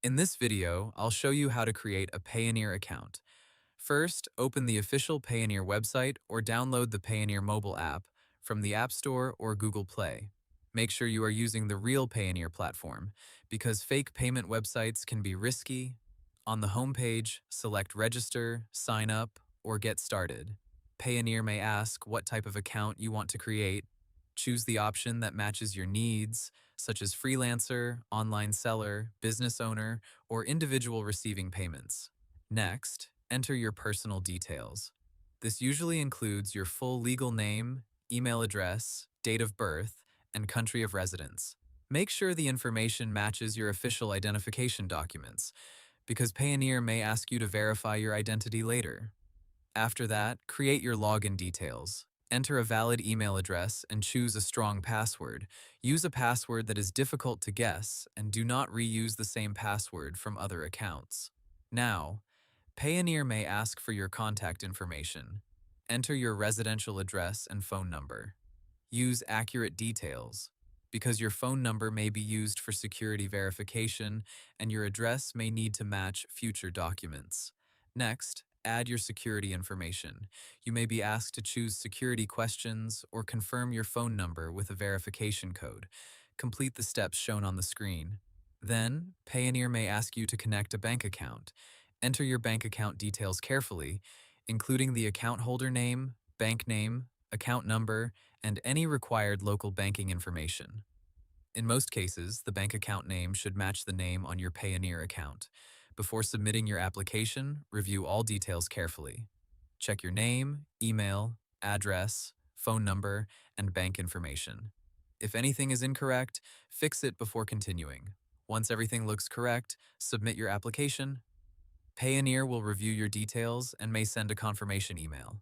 In this video, I'll show you how to create a Payoneer account. First, open the official Payoneer website or download the Payoneer mobile app from the App Store or Google Play. Make sure you are using the real Payoneer platform because fake payment websites can be risky. On the homepage, select Register, Sign Up, or Get Started. Payoneer may ask what type of account you want to create. Choose the option that matches your needs, such as freelancer, online seller, business owner, or individual receiving payments. Next, enter your personal details. This usually includes your full legal name, email address, date of birth, and country of residence. Make sure the information matches your official identification documents, because Payoneer may ask you to verify your identity later. After that, create your login details. Enter a valid email address and choose a strong password. Use a password that is difficult to guess and do not reuse the same password from other accounts. Now, Payoneer may ask for your contact information. Enter your residential address and phone number. Use accurate details, because your phone number may be used for security verification and your address may need to match future documents. Next, add your security information. You may be asked to choose security questions or confirm your phone number with a verification code. Complete the steps shown on the screen. Then, Payoneer may ask you to connect a bank account. Enter your bank account details carefully, including the account holder name, bank name, account number, and any required local banking information. In most cases, the bank account name should match the name on your Payoneer account. Before submitting your application, review all details carefully. Check your name, email, address, phone number, and bank information. If anything is incorrect, fix it before continuing. Once everything looks correct, submit your application. Payoneer will review your details and may send a confirmation email.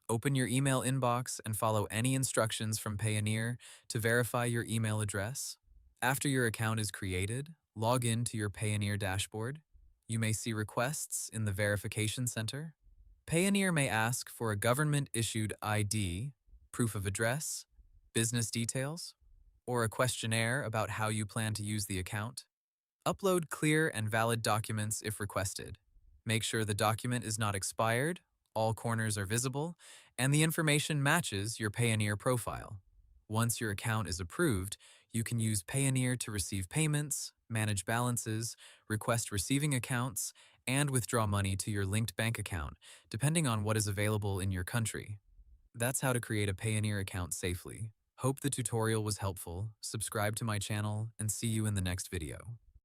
Open your email inbox and follow any instructions from Payoneer to verify your email address. After your account is created, log in to your Payoneer dashboard. You may see requests in the Verification Center. Payoneer may ask for a government-issued ID, proof of address, business details, or a questionnaire about how you plan to use the account. Upload clear and valid documents if requested. Make sure the document is not expired, all corners are visible, and the information matches your Payoneer profile. Once your account is approved, you can use Payoneer to receive payments, manage balances, request receiving accounts, and withdraw money to your linked bank account, depending on what is available in your country. That's how to create a Payoneer account safely. Hope the tutorial was helpful. Subscribe to my channel and see you in the next video.